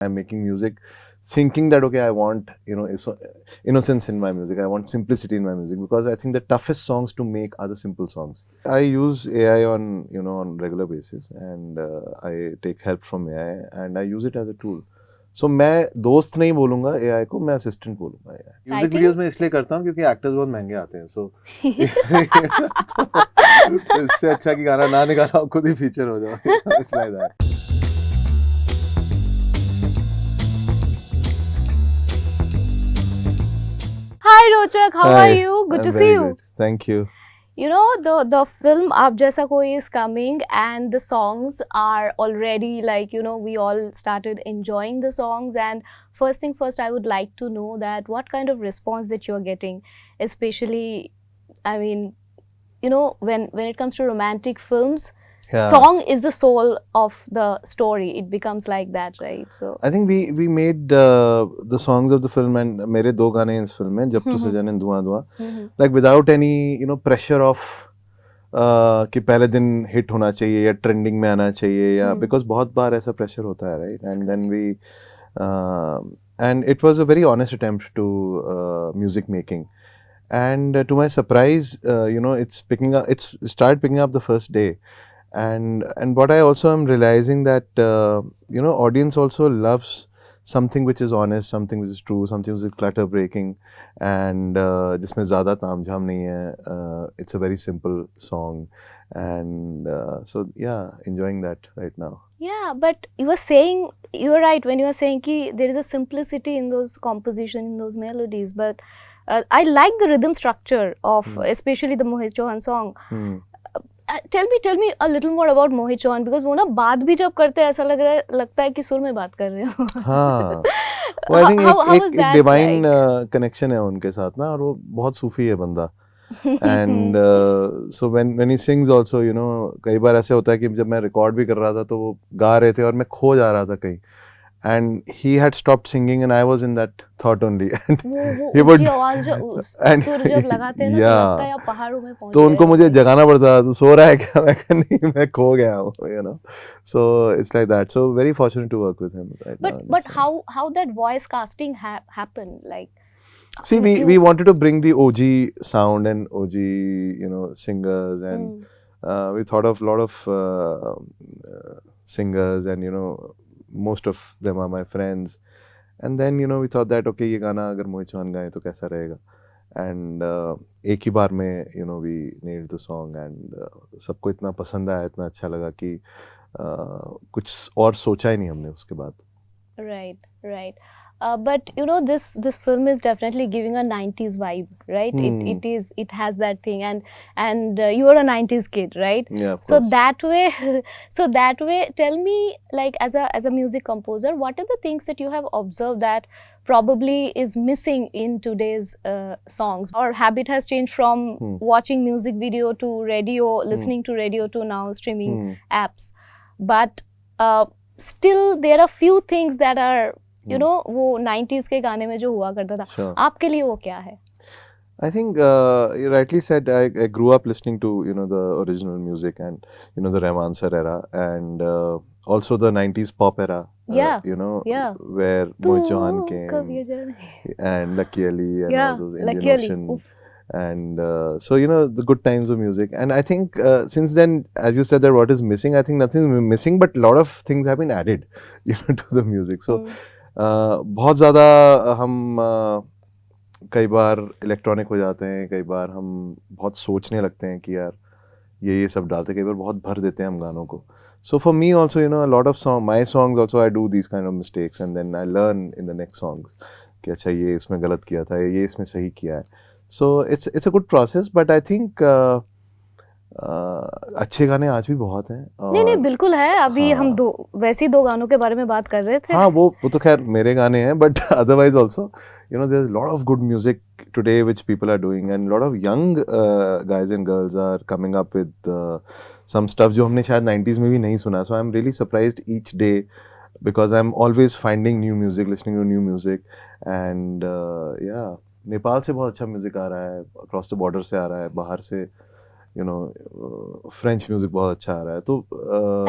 I'm making music thinking that okay, I want innocence in my music, I want simplicity in my music, because I think the toughest songs to make are the simple songs. I use AI on regular basis, and I take help from AI and I use it as a tool. So मैं दोस्त नहीं बोलूंगा AI को, मैं assistant बोलूंगा AI. Music videos में इसलिए करता हूँ क्योंकि एक्टर्स बहुत महंगे आते हैं, सो तो इससे अच्छा कि गाना ना निकालो, खुद ही फीचर हो जाओ. It's like that. Hi Rochak, how Hi, are you? Good I'm to very see you. good. Thank you. You know, the film Aap Jaisa Koi is coming, and the songs are already like, you know, we all started enjoying the songs. And first thing first, I would like to know that what kind of response that you're getting, especially, I mean, you know, when it comes to romantic films, Yeah. song is the soul of the story. It becomes like that, right? So I think we made the songs of the film, and मेरे दो गाने हैं इस film में, जब तो सजन and धुआं धुआं, like without any pressure of कि पहले दिन हिट होना चाहिए या ट्रेंडिंग में आना चाहिए, या because बहुत बार ऐसा प्रेशर होता है, right? And then and it was a very honest attempt to music making, and to my surprise, it's started picking up the first day. And what I also am realizing that audience also loves something which is honest, something which is true, something which is clutter breaking, and जिसमें ज़्यादा तामझाम नहीं है. It's a very simple song, and so yeah, enjoying that right now. yeah, but you were right when you were saying ki there is a simplicity in those composition, in those melodies, but I like the rhythm structure of especially the Mohit Chauhan song. Tell me a little more about Mohit Chauhan, because वो ना बात भी जब करते हैं ऐसा लगता है कि सुर में बात कर रहे हो. हाँ, वो I think एक डिवाइन कनेक्शन है उनके साथ ना, और वो बहुत सूफी है बंदा. And so when he sings also, कई बार ऐसे होता है कि जब मैं रिकॉर्ड भी कर रहा था तो वो गा रहे थे और मैं खो जा रहा था कहीं, and he had stopped singing and I was in that thought only. And he would सुर जब लगाते हैं ना तो लगता है आप पहाड़ों में पहुंच तो गए उनको मुझे जगाना पड़ता था, तो सो रहा है क्या, मैं कहा नहीं मैं खो गया हूँ, so it's like that. So very fortunate to work with him right now. But how that voice casting happened, like see, we wanted to bring the OG sound and OG singers, and we thought of a lot of singers, and most of them are my friends, and then we thought that okay, ये गाना अगर मोहित चौहान गाए तो कैसा रहेगा, and एक ही बार में we nailed the song, and सबको इतना पसंद आया, इतना अच्छा लगा कि कुछ और सोचा ही नहीं हमने उसके बाद. Right. But this film is definitely giving a 90s vibe, right? It has that thing, and you are a 90s kid, right? Yeah, of so course. that way tell me, like as a music composer, what are the things that you have observed that probably is missing in today's songs? Our habit has changed from watching music video to radio, listening to radio, to now streaming apps, but still there are few things that are वो 90s के गाने में जो हुआ करता था. Sure. आपके लिए वो क्या है? I think you rightly said, I grew up listening to the original music, and the Rahman sir era, and also the 90s pop era. Where Mohit Chauhan came, and Lucky Ali, and all those Indian Ocean. And so the good times of music, and I think since then, as you said, that what is missing, I think nothing is missing, but a lot of things have been added to the music. So बहुत ज़्यादा हम कई बार electronic हो जाते हैं, कई बार हम बहुत सोचने लगते हैं कि यार ये सब डालते, कई बार बहुत भर देते हैं हम गानों को. So for me also, a lot of my songs also, I do these kind of mistakes, and then I learn in the next songs कि अच्छा ये इसमें गलत किया था, ये इसमें सही किया है. So it's a good process, but I think अच्छे गाने आज भी बहुत हैं. नहीं बिल्कुल है. अभी हम वैसे ही दो गानों के बारे में बात कर रहे थे. हाँ, वो तो खैर मेरे गाने हैं, but otherwise also there's a lot of good music today which people are doing, and a lot of young guys and girls are coming up with some stuff जो हमने शायद 90s में भी नहीं सुना. So I'm really surprised each day, because I'm always finding new music, listening to new music, and yeah, Nepal से बहुत अच्छा म्यूजिक आ रहा है, अक्रॉस द बॉर्डर से आ रहा है, बाहर से फ्रेंच म्यूजिक बहुत अच्छा आ रहा है, तो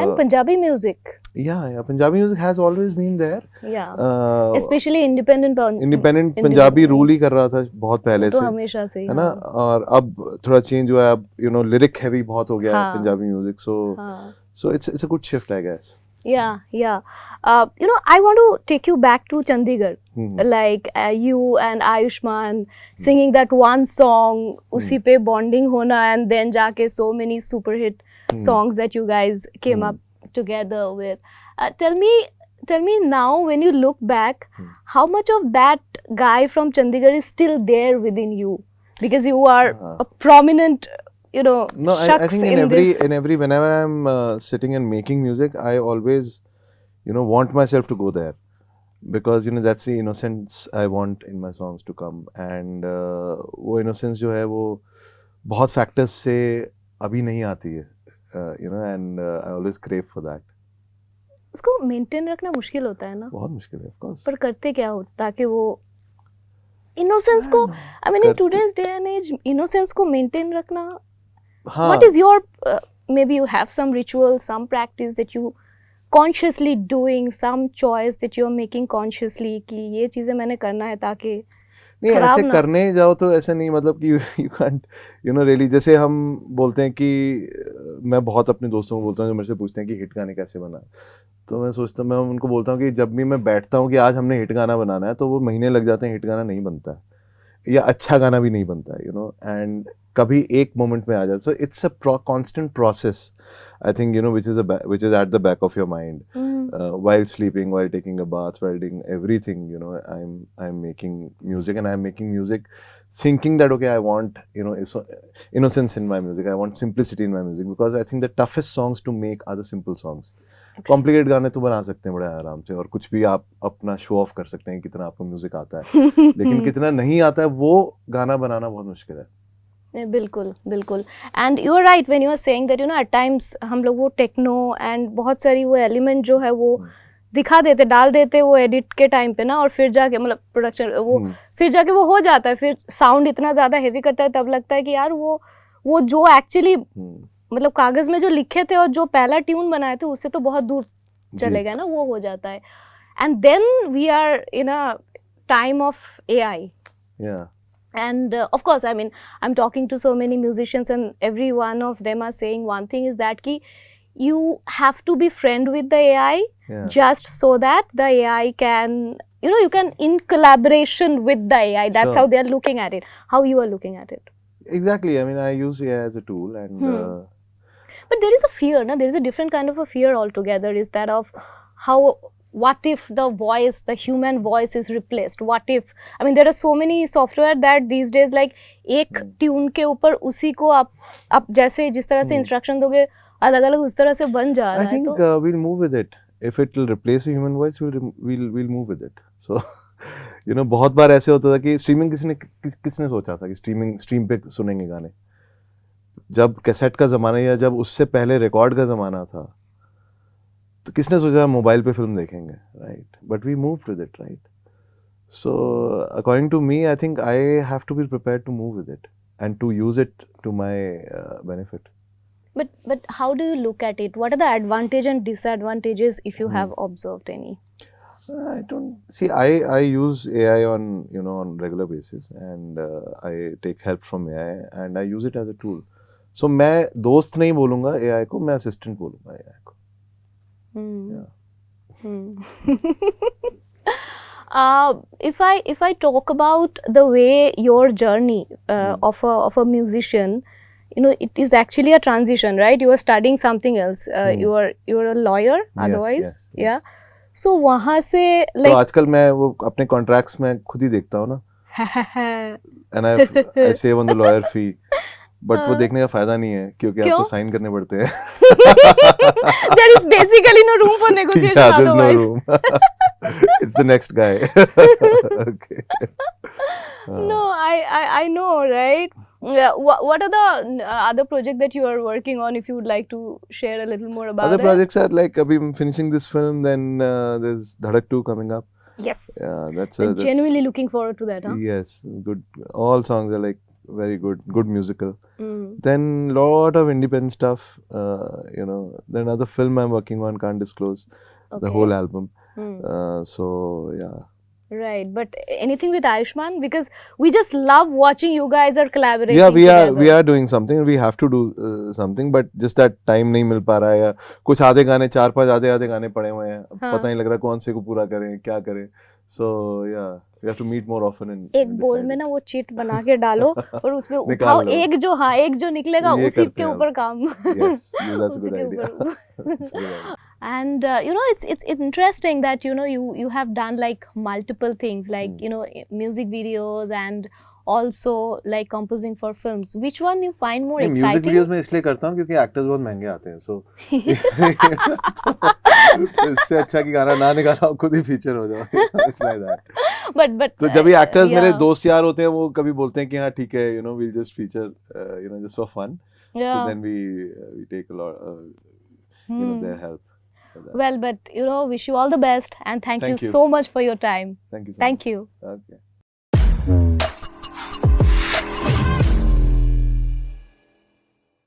and Punjabi music Yeah, Punjabi music has always been there. Yeah. Uh, Especially independent Punjabi rule ही कर रहा था बहुत पहले तो से, हमेशा से ही, है ना. हाँ. और अब थोड़ा चेंज हुआ है, अब लिरिक हैवी बहुत हो गया है हाँ. पंजाबी म्यूजिक. हाँ. So it's a good shift, I guess. Yeah, yeah. I want to take you back to Chandigarh. Like you and Ayushman singing that one song, usi pe bonding hona, and then jaake so many super hit songs that you guys came up together with. Tell me now, when you look back, how much of that guy from Chandigarh is still there within you? Because you are a prominent, No, I shakhs think in every whenever I'm sitting and making music, I always want myself to go there, because that's the innocence I want in my songs to come. And वो innocence जो है वो बहुत factors से अभी नहीं आती है, and I always crave for that. उसको मेंटेन रखना मुश्किल होता है ना. बहुत मुश्किल है, of course. पर करते क्या हो ताकि वो innocence को, I mean in today's day and age, innocence को मेंटेन रखना. What is your maybe you have some ritual, some practice that you consciously doing, some choice that you are making consciously कि ये चीजें मैंने करना है ताकि नहीं ऐसे करने जाओ तो ऐसा नहीं, मतलब कि you can't really. जैसे हम बोलते हैं कि मैं बहुत अपने दोस्तों को बोलता हूँ जो मेरे से पूछते हैं कि हिट गाने कैसे बना, तो मैं सोचता हूँ, मैं उनको बोलता हूँ कि जब भी मैं बैठता हूँ कि आज हमने हिट गाना बनाना है, तो वो महीने लग जाते हैं, हिट गाना नहीं बनता है या अच्छा गाना भी नहीं बनता है, एंड कभी एक मोमेंट में आ जाता. So it's a constant process, I think, which is at the back of your mind. While sleeping, while taking a bath, while doing everything, I'm making music, and I'm making music thinking that, okay, I want innocence in my music, I want simplicity in my music, because I think the toughest songs to make are the simple songs. Complicated गाने तो बना सकते हैं बड़े आराम से, और कुछ भी आप अपना शो ऑफ कर सकते हैं कितना आपको म्यूजिक आता है, लेकिन कितना नहीं आता है वो गाना बनाना बहुत मुश्किल है. बिल्कुल बिल्कुल. And you are right when you are saying that at times हम लोग वो टेक्नो एंड बहुत सारी वो एलिमेंट जो है वो दिखा देते, डाल देते वो एडिट के टाइम पे ना, और फिर जाके मतलब प्रोडक्शन वो फिर जाके वो हो जाता है, फिर साउंड इतना ज़्यादा हेवी करता है, तब लगता है कि यार वो जो एक्चुअली मतलब कागज़ में जो लिखे थे और जो पहला ट्यून बनाए थे उससे तो बहुत दूर चले गए ना, वो हो जाता है. And then we are in a time of AI. And of course, I mean, I'm talking to so many musicians, and every one of them are saying one thing, is that ki you have to be friend with the AI, just so that the AI can, you can in collaboration with the AI. That's how they are looking at it. How you are looking at it? Exactly. I mean, I use AI as a tool, and but there is a fear, no? There is a different kind of a fear altogether. Is that of how, what if the voice, the human voice is replaced? What if, I mean, there are so many software that these days, like एक tune के ऊपर उसी को आप जैसे जिस तरह से इंस्ट्रक्शन दोगे अलग अलग उस तरह से बन जा रहा है. I think we'll move with it. If it will replace a human voice, we'll move with it. So बहुत बार ऐसे होता था कि स्ट्रीमिंग किसने सोचा था कि स्ट्रीम पे सुनेंगे गाने, जब कैसेट का ज़माना या जब उससे पहले रिकॉर्ड का ज़माना था, तो किसने सोचा मोबाइल पे फिल्म देखेंगे, right? But we move with it, right? So according to me, I think I have to be prepared to move with it and to use it to my benefit. But how do you look at it? What are the advantages and disadvantages, if you have observed any? I don't see. I use AI on on regular basis, and I take help from AI, and I use it as a tool. So मैं दोस्त नहीं बोलूँगा AI को, मैं assistant बोलूँगा AI को. If I talk about the way your journey of a musician, it is actually a transition, right? You are studying something else. You are a lawyer otherwise. Yes. Yeah. So वहाँ से like तो आजकल मैं वो अपने contracts में खुद ही देखता हूँ ना. And I save on the lawyer fee. But वो देखने का फायदा नहीं है क्योंकि आपको साइन करने पड़ते हैं. There is basically no room for negotiation. Yeah, there's no room. It's the next guy. Okay. No, I know, right? What are the other projects that you are working on? If you would like to share a little more about other it. Projects are like I'm finishing this film, then there's Dhadak 2 coming up. Yes. Yeah, that's genuinely looking forward to that. Huh? Yes, good. All songs are like very good musical. Mm. Then lot of independent stuff. You know, then another film I'm working on, can't disclose the Okay. whole album. Mm. So yeah. Right, but anything with Ayushmann, because we just love watching you guys are collaborating. Yeah, together. we are doing something. We have to do something, but just that time नहीं मिल पा रहा है, या कुछ आधे गाने 4-5 आधे गाने पड़े हुए हैं, पता नहीं लग रहा कौन से को पूरा करें, क्या करें. So yeah, we have to meet more often and एक बोल में ना वो चिट बना के डालो और उसमें उठाओ, निकाल लो. एक जो निकलेगा ये उसी करते के हैं ऊपर अब. काम. Yes, that's a good उसी के idea. ऊपर. That's a good idea. And you know, it's interesting that you have done like multiple things, like you know, music videos and also like composing for films. Which one you find more नहीं, exciting? Music videos में इसलिए करता हूँ क्योंकि actors बहुत महंगे आते हैं, सो तो इससे अच्छा कि गाना ना निकाला हो, खुद ही फीचर हो जाओ. It's like that. But तो जब भी एक्टर्स मेरे yeah. दोस्त यार होते हैं, वो कभी बोलते हैं कि हाँ ठीक है, you know, we'll just feature, you know, just for fun. So Yeah. then we take a lot, you know, their help. for that. Well, but you know, wish you all the best and thank Thank you you. so much for your time. Thank you so much. Thank you. Okay.